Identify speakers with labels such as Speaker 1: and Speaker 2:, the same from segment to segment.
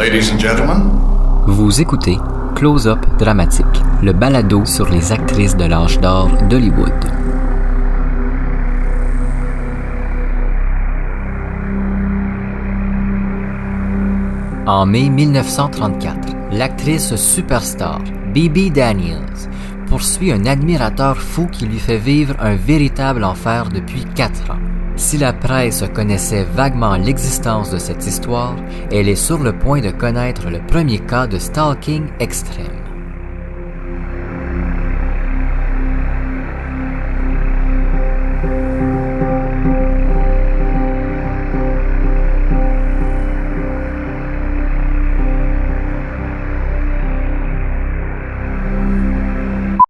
Speaker 1: Ladies and gentlemen.
Speaker 2: Vous écoutez Close-Up Dramatique, le balado sur les actrices de l'âge d'or d'Hollywood. En mai 1934, l'actrice superstar Bebe Daniels poursuit un admirateur fou qui lui fait vivre un véritable enfer depuis 4 ans. Si la presse connaissait vaguement l'existence de cette histoire, elle est sur le point de connaître le premier cas de stalking extrême.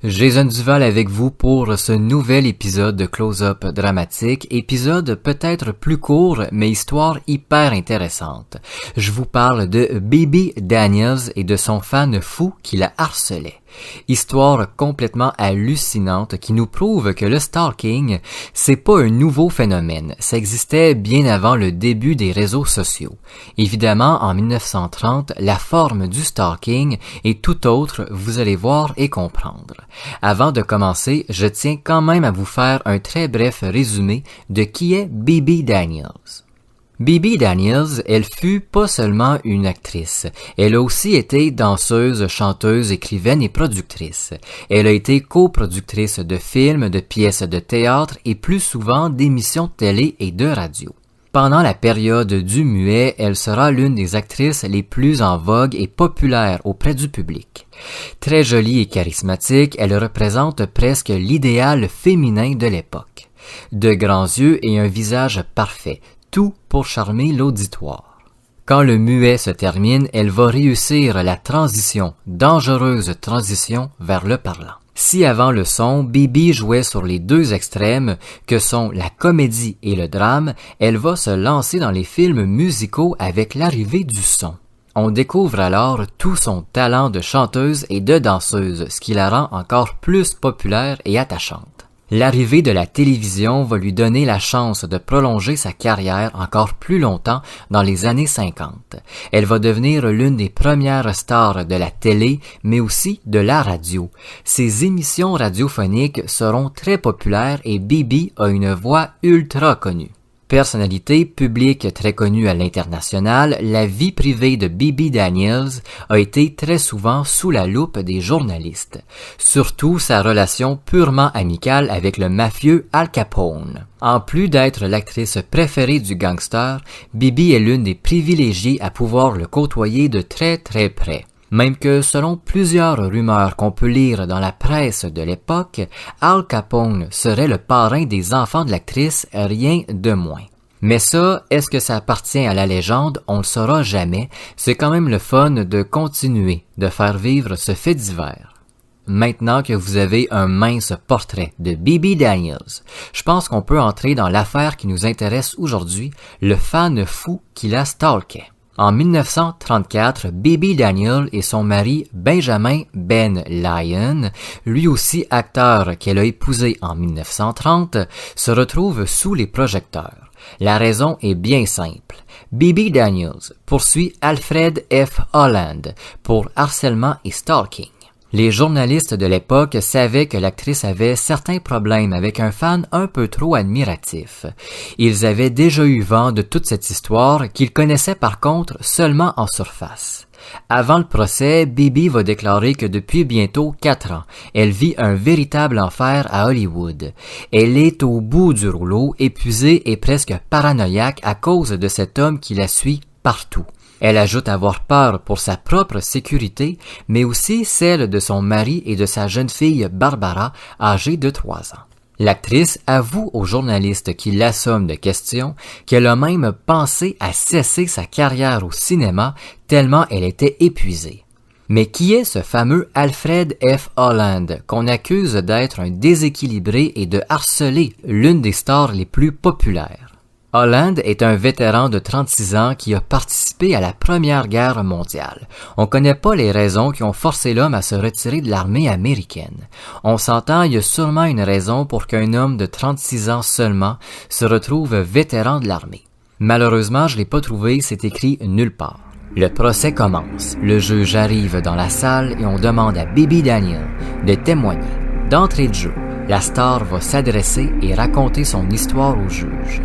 Speaker 2: Jason Duval avec vous pour ce nouvel épisode de Close-Up Dramatique, épisode peut-être plus court, mais histoire hyper intéressante. Je vous parle de Bebe Daniels et de son fan fou qui la harcelait. Histoire complètement hallucinante qui nous prouve que le stalking, c'est pas un nouveau phénomène. Ça existait bien avant le début des réseaux sociaux. Évidemment, en 1930, la forme du stalking est tout autre, vous allez voir et comprendre. Avant de commencer, je tiens quand même à vous faire un très bref résumé de qui est Bebe Daniels. Bebe Daniels, elle fut pas seulement une actrice, elle a aussi été danseuse, chanteuse, écrivaine et productrice. Elle a été coproductrice de films, de pièces de théâtre et plus souvent d'émissions de télé et de radio. Pendant la période du muet, elle sera l'une des actrices les plus en vogue et populaires auprès du public. Très jolie et charismatique, elle représente presque l'idéal féminin de l'époque. De grands yeux et un visage parfait, tout pour charmer l'auditoire. Quand le muet se termine, elle va réussir la transition, dangereuse transition vers le parlant. Si avant le son, Bebe jouait sur les deux extrêmes, que sont la comédie et le drame, elle va se lancer dans les films musicaux avec l'arrivée du son. On découvre alors tout son talent de chanteuse et de danseuse, ce qui la rend encore plus populaire et attachante. L'arrivée de la télévision va lui donner la chance de prolonger sa carrière encore plus longtemps dans les années 50. Elle va devenir l'une des premières stars de la télé, mais aussi de la radio. Ses émissions radiophoniques seront très populaires et Bebe a une voix ultra connue. Personnalité publique très connue à l'international, la vie privée de Bebe Daniels a été très souvent sous la loupe des journalistes. Surtout sa relation purement amicale avec le mafieux Al Capone. En plus d'être l'actrice préférée du gangster, Bebe est l'une des privilégiées à pouvoir le côtoyer de très très près. Même que selon plusieurs rumeurs qu'on peut lire dans la presse de l'époque, Al Capone serait le parrain des enfants de l'actrice, rien de moins. Mais ça, est-ce que ça appartient à la légende? On le saura jamais. C'est quand même le fun de continuer de faire vivre ce fait divers. Maintenant que vous avez un mince portrait de Bebe Daniels, je pense qu'on peut entrer dans l'affaire qui nous intéresse aujourd'hui, le fan fou qui la stalkait. En 1934, Bebe Daniels et son mari Benjamin Ben Lyon, lui aussi acteur qu'elle a épousé en 1930, se retrouvent sous les projecteurs. La raison est bien simple. Bebe Daniels poursuit Alfred F. Holland pour harcèlement et stalking. Les journalistes de l'époque savaient que l'actrice avait certains problèmes avec un fan un peu trop admiratif. Ils avaient déjà eu vent de toute cette histoire qu'ils connaissaient par contre seulement en surface. Avant le procès, Bebe va déclarer que depuis bientôt 4 ans, elle vit un véritable enfer à Hollywood. Elle est au bout du rouleau, épuisée et presque paranoïaque à cause de cet homme qui la suit partout. Elle ajoute avoir peur pour sa propre sécurité, mais aussi celle de son mari et de sa jeune fille Barbara, âgée de 3 ans. L'actrice avoue aux journalistes qui l'assomment de questions qu'elle a même pensé à cesser sa carrière au cinéma tellement elle était épuisée. Mais qui est ce fameux Alfred F. Holland qu'on accuse d'être un déséquilibré et de harceler l'une des stars les plus populaires? Holland est un vétéran de 36 ans qui a participé à la Première Guerre mondiale. On connaît pas les raisons qui ont forcé l'homme à se retirer de l'armée américaine. On s'entend, il y a sûrement une raison pour qu'un homme de 36 ans seulement se retrouve vétéran de l'armée. Malheureusement, je l'ai pas trouvé, c'est écrit nulle part. Le procès commence. Le juge arrive dans la salle et on demande à Bebe Daniel de témoigner. D'entrée de jeu, la star va s'adresser et raconter son histoire au juge.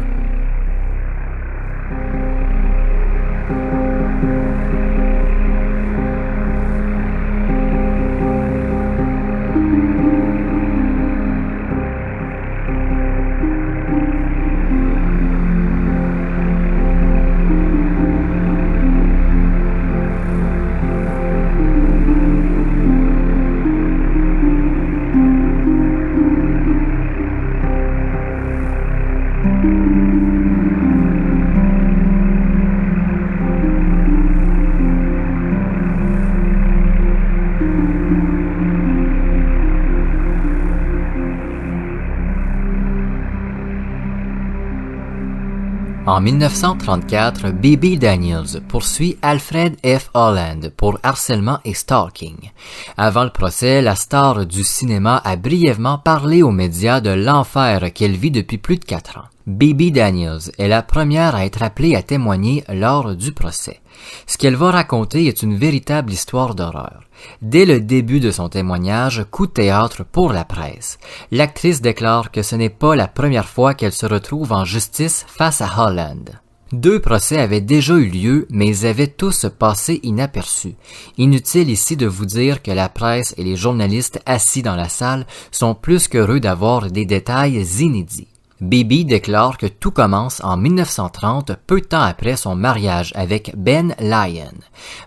Speaker 2: En 1934, Bebe Daniels poursuit Alfred F. Holland pour harcèlement et stalking. Avant le procès, la star du cinéma a brièvement parlé aux médias de l'enfer qu'elle vit depuis plus de 4 ans. Bebe Daniels est la première à être appelée à témoigner lors du procès. Ce qu'elle va raconter est une véritable histoire d'horreur. Dès le début de son témoignage, coup de théâtre pour la presse. L'actrice déclare que ce n'est pas la première fois qu'elle se retrouve en justice face à Holland. 2 procès avaient déjà eu lieu, mais ils avaient tous passé inaperçus. Inutile ici de vous dire que la presse et les journalistes assis dans la salle sont plus qu'heureux d'avoir des détails inédits. Bebe déclare que tout commence en 1930, peu de temps après son mariage avec Ben Lyon.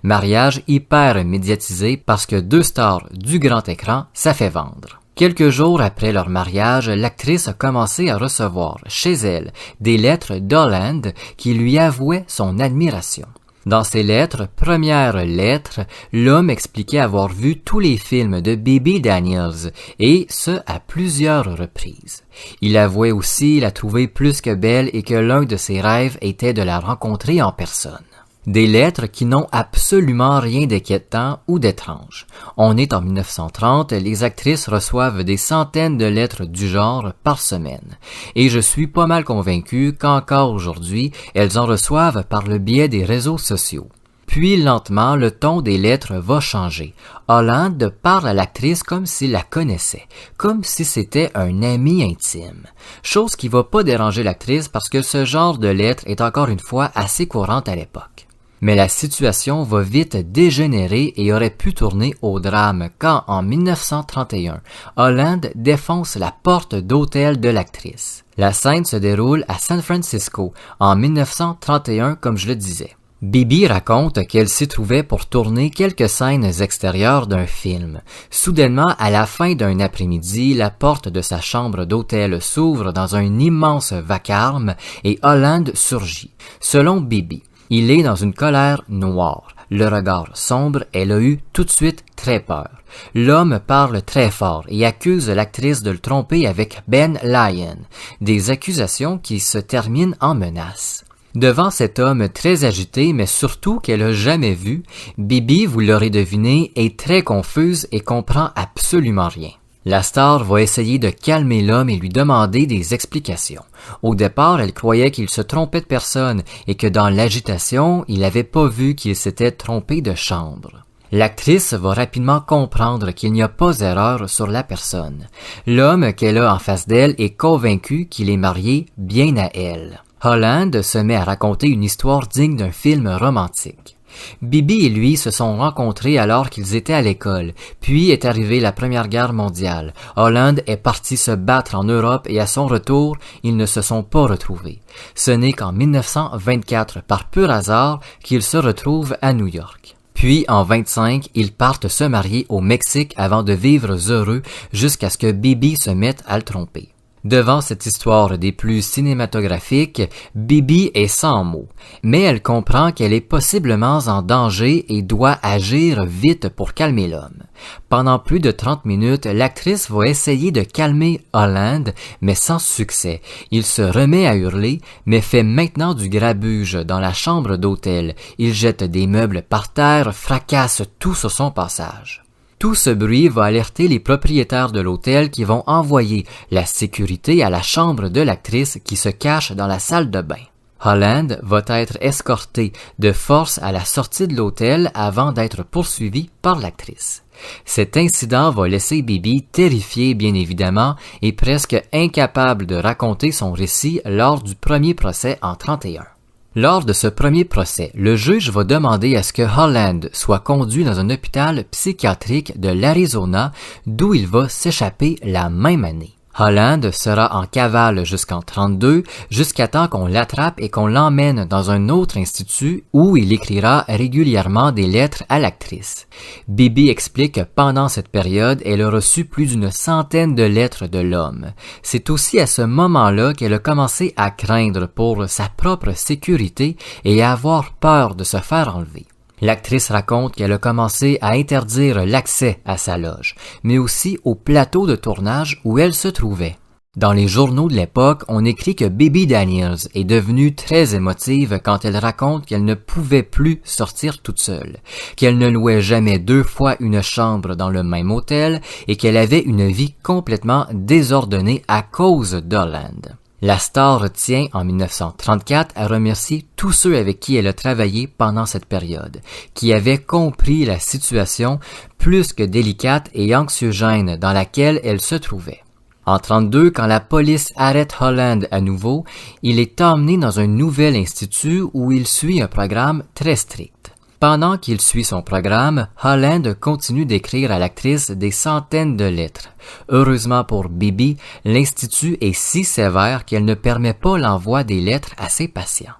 Speaker 2: Mariage hyper médiatisé parce que 2 stars du grand écran, ça fait vendre. Quelques jours après leur mariage, l'actrice a commencé à recevoir chez elle des lettres d'Holland qui lui avouaient son admiration. Dans ces lettres, première lettre, l'homme expliquait avoir vu tous les films de Bebe Daniels, et ce à plusieurs reprises. Il avouait aussi la trouver plus que belle et que l'un de ses rêves était de la rencontrer en personne. Des lettres qui n'ont absolument rien d'inquiétant ou d'étrange. On est en 1930, les actrices reçoivent des centaines de lettres du genre par semaine. Et je suis pas mal convaincu qu'encore aujourd'hui, elles en reçoivent par le biais des réseaux sociaux. Puis lentement, le ton des lettres va changer. Holland parle à l'actrice comme s'il la connaissait, comme si c'était un ami intime. Chose qui va pas déranger l'actrice parce que ce genre de lettres est encore une fois assez courante à l'époque. Mais la situation va vite dégénérer et aurait pu tourner au drame quand, en 1931, Holland défonce la porte d'hôtel de l'actrice. La scène se déroule à San Francisco, en 1931, comme je le disais. Bebe raconte qu'elle s'y trouvait pour tourner quelques scènes extérieures d'un film. Soudainement, à la fin d'un après-midi, la porte de sa chambre d'hôtel s'ouvre dans un immense vacarme et Holland surgit. Selon Bebe, il est dans une colère noire. Le regard sombre, elle a eu tout de suite très peur. L'homme parle très fort et accuse l'actrice de le tromper avec Ben Lyon, des accusations qui se terminent en menaces. Devant cet homme très agité, mais surtout qu'elle a jamais vu, Bebe, vous l'aurez deviné, est très confuse et comprend absolument rien. La star va essayer de calmer l'homme et lui demander des explications. Au départ, elle croyait qu'il se trompait de personne et que dans l'agitation, il n'avait pas vu qu'il s'était trompé de chambre. L'actrice va rapidement comprendre qu'il n'y a pas erreur sur la personne. L'homme qu'elle a en face d'elle est convaincu qu'il est marié bien à elle. Holland se met à raconter une histoire digne d'un film romantique. Bebe et lui se sont rencontrés alors qu'ils étaient à l'école, puis est arrivée la Première Guerre mondiale. Holland est parti se battre en Europe et à son retour, ils ne se sont pas retrouvés. Ce n'est qu'en 1924, par pur hasard, qu'ils se retrouvent à New York. Puis, en 25, ils partent se marier au Mexique avant de vivre heureux jusqu'à ce que Bebe se mette à le tromper. Devant cette histoire des plus cinématographiques, Bebe est sans mots, mais elle comprend qu'elle est possiblement en danger et doit agir vite pour calmer l'homme. Pendant plus de 30 minutes, l'actrice va essayer de calmer Holland, mais sans succès. Il se remet à hurler, mais fait maintenant du grabuge dans la chambre d'hôtel. Il jette des meubles par terre, fracasse tout sur son passage. Tout ce bruit va alerter les propriétaires de l'hôtel qui vont envoyer la sécurité à la chambre de l'actrice qui se cache dans la salle de bain. Holland va être escorté de force à la sortie de l'hôtel avant d'être poursuivi par l'actrice. Cet incident va laisser Bibi terrifiée bien évidemment et presque incapable de raconter son récit lors du premier procès en 1931. Lors de ce premier procès, le juge va demander à ce que Holland soit conduit dans un hôpital psychiatrique de l'Arizona d'où il va s'échapper la même année. Holland sera en cavale jusqu'en 1932, jusqu'à temps qu'on l'attrape et qu'on l'emmène dans un autre institut où il écrira régulièrement des lettres à l'actrice. Bibi explique que pendant cette période, elle a reçu plus d'une centaine de lettres de l'homme. C'est aussi à ce moment-là qu'elle a commencé à craindre pour sa propre sécurité et à avoir peur de se faire enlever. L'actrice raconte qu'elle a commencé à interdire l'accès à sa loge, mais aussi au plateau de tournage où elle se trouvait. Dans les journaux de l'époque, on écrit que Bibi Daniels est devenue très émotive quand elle raconte qu'elle ne pouvait plus sortir toute seule, qu'elle ne louait jamais 2 fois une chambre dans le même hôtel et qu'elle avait une vie complètement désordonnée à cause d'Holland. La star tient, en 1934, à remercier tous ceux avec qui elle a travaillé pendant cette période, qui avaient compris la situation plus que délicate et anxiogène dans laquelle elle se trouvait. En 1932, quand la police arrête Holland à nouveau, il est emmené dans un nouvel institut où il suit un programme très strict. Pendant qu'il suit son programme, Holland continue d'écrire à l'actrice des centaines de lettres. Heureusement pour Bibi, l'institut est si sévère qu'elle ne permet pas l'envoi des lettres à ses patients.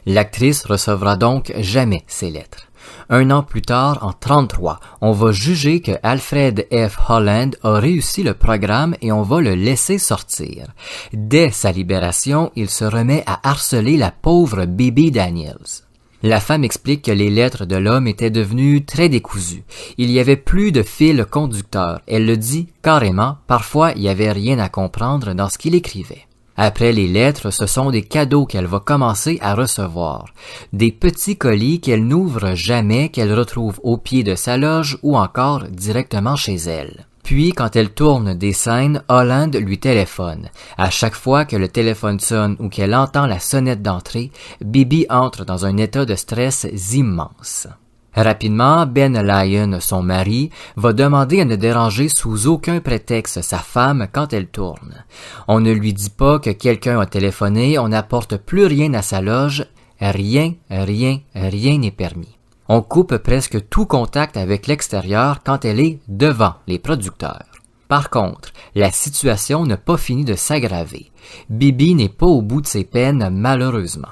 Speaker 2: L'actrice recevra donc jamais ces lettres. 1 an plus tard, en 1933, on va juger que Alfred F. Holland a réussi le programme et on va le laisser sortir. Dès sa libération, il se remet à harceler la pauvre Bibi Daniels. La femme explique que les lettres de l'homme étaient devenues très décousues. Il y avait plus de fil conducteur. Elle le dit carrément, parfois il n'y avait rien à comprendre dans ce qu'il écrivait. Après les lettres, ce sont des cadeaux qu'elle va commencer à recevoir. Des petits colis qu'elle n'ouvre jamais, qu'elle retrouve au pied de sa loge ou encore directement chez elle. Puis, quand elle tourne des scènes, Holland lui téléphone. À chaque fois que le téléphone sonne ou qu'elle entend la sonnette d'entrée, Bibi entre dans un état de stress immense. Rapidement, Ben Lyon, son mari, va demander à ne déranger sous aucun prétexte sa femme quand elle tourne. On ne lui dit pas que quelqu'un a téléphoné, on n'apporte plus rien à sa loge, rien n'est permis. On coupe presque tout contact avec l'extérieur quand elle est devant les producteurs. Par contre, la situation n'a pas fini de s'aggraver. Bibi n'est pas au bout de ses peines, malheureusement.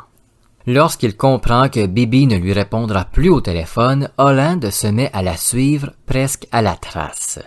Speaker 2: Lorsqu'il comprend que Bibi ne lui répondra plus au téléphone, Holland se met à la suivre presque à la trace.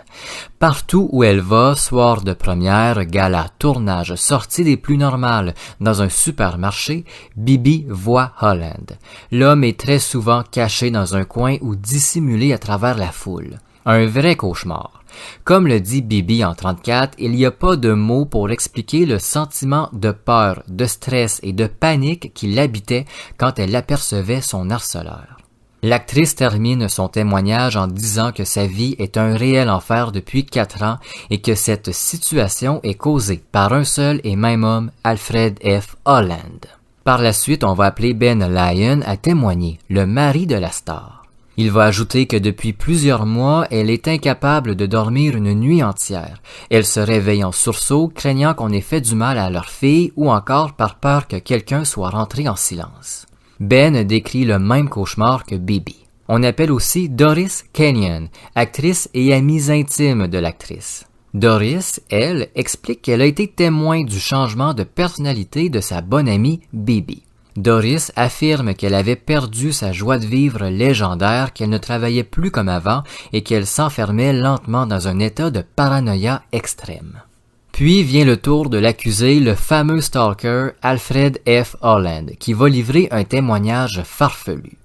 Speaker 2: Partout où elle va, soir de première, gala, tournage, sortie des plus normales, dans un supermarché, Bibi voit Holland. L'homme est très souvent caché dans un coin ou dissimulé à travers la foule. Un vrai cauchemar. Comme le dit Bibi en 1934, il n'y a pas de mots pour expliquer le sentiment de peur, de stress et de panique qui l'habitait quand elle apercevait son harceleur. L'actrice termine son témoignage en disant que sa vie est un réel enfer depuis 4 ans et que cette situation est causée par un seul et même homme, Alfred F. Holland. Par la suite, on va appeler Ben Lyon à témoigner, le mari de la star. Il va ajouter que depuis plusieurs mois, elle est incapable de dormir une nuit entière. Elle se réveille en sursaut, craignant qu'on ait fait du mal à leur fille ou encore par peur que quelqu'un soit rentré en silence. Ben décrit le même cauchemar que Bibi. On appelle aussi Doris Kenyon, actrice et amie intime de l'actrice. Doris, elle, explique qu'elle a été témoin du changement de personnalité de sa bonne amie Bibi. Doris affirme qu'elle avait perdu sa joie de vivre légendaire, qu'elle ne travaillait plus comme avant et qu'elle s'enfermait lentement dans un état de paranoïa extrême. Puis vient le tour de l'accusé, le fameux stalker Alfred F. Holland, qui va livrer un témoignage farfelu.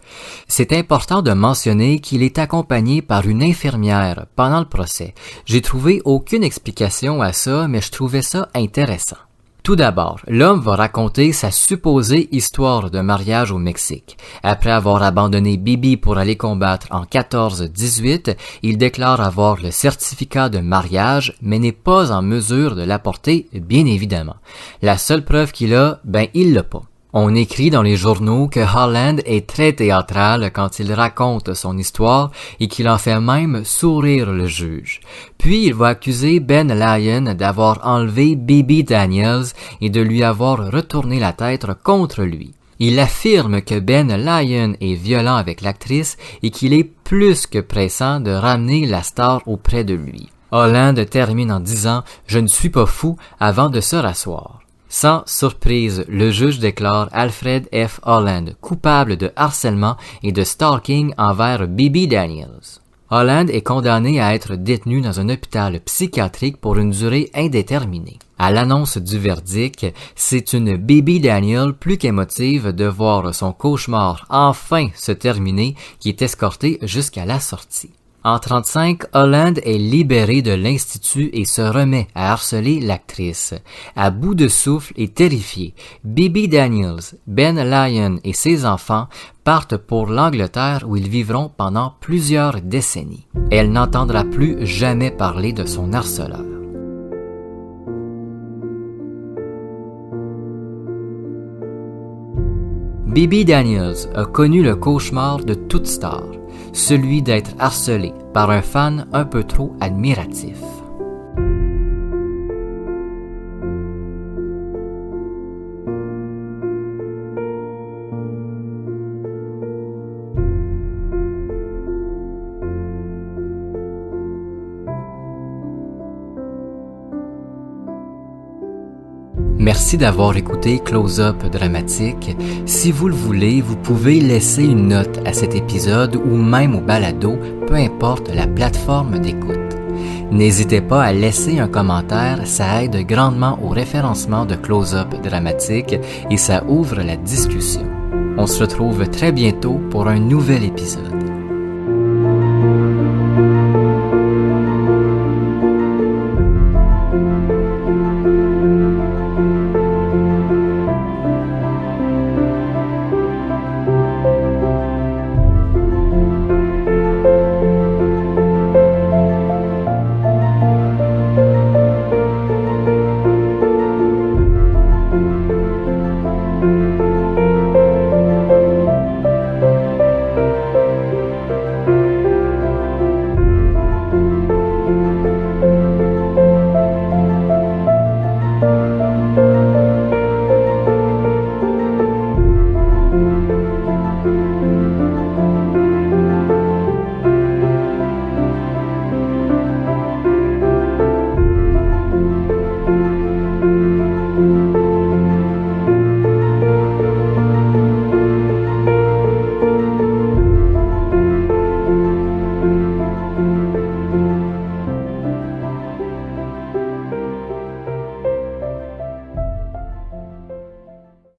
Speaker 2: C'est important de mentionner qu'il est accompagné par une infirmière pendant le procès. J'ai trouvé aucune explication à ça, mais je trouvais ça intéressant. Tout d'abord, l'homme va raconter sa supposée histoire de mariage au Mexique. Après avoir abandonné Bibi pour aller combattre en 14-18, il déclare avoir le certificat de mariage, mais n'est pas en mesure de l'apporter, bien évidemment. La seule preuve qu'il a, il l'a pas. On écrit dans les journaux que Holland est très théâtral quand il raconte son histoire et qu'il en fait même sourire le juge. Puis il va accuser Ben Lyon d'avoir enlevé Bibi Daniels et de lui avoir retourné la tête contre lui. Il affirme que Ben Lyon est violent avec l'actrice et qu'il est plus que pressant de ramener la star auprès de lui. Holland termine en disant « Je ne suis pas fou » avant de se rasseoir. Sans surprise, le juge déclare Alfred F. Holland coupable de harcèlement et de stalking envers Bibi Daniels. Holland est condamné à être détenu dans un hôpital psychiatrique pour une durée indéterminée. À l'annonce du verdict, c'est une Bibi Daniels plus qu'émotive de voir son cauchemar enfin se terminer qui est escortée jusqu'à la sortie. En 1935, Holland est libéré de l'Institut et se remet à harceler l'actrice. À bout de souffle et terrifié, Bibi Daniels, Ben Lyon et ses enfants partent pour l'Angleterre où ils vivront pendant plusieurs décennies. Elle n'entendra plus jamais parler de son harceleur. Bibi Daniels a connu le cauchemar de toute star, celui d'être harcelé par un fan un peu trop admiratif. Merci d'avoir écouté Close-Up Dramatique. Si vous le voulez, vous pouvez laisser une note à cet épisode ou même au balado, peu importe la plateforme d'écoute. N'hésitez pas à laisser un commentaire, ça aide grandement au référencement de Close-Up Dramatique et ça ouvre la discussion. On se retrouve très bientôt pour un nouvel épisode.